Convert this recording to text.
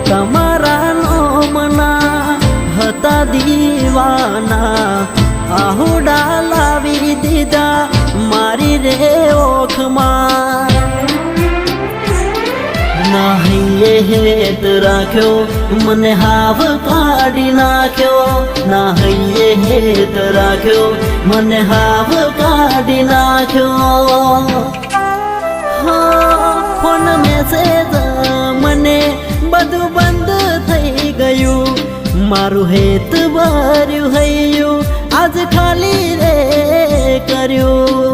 તમારા નોમના હતા દીવાના, આહુડા લાવી દીધા મારી રે ઓખમાં. નાહીએ હેત રાખ્યો મને હાવ કાઢી નાખ્યો, નાહીએ હેત રાખ્યો મને હાવ કાઢી નાખ્યો. ફોન મેસેજ મને બધું બંધ થઈ ગયું, મારું હેત ભર્યું હૈયું આજ ખાલી રે કર્યું.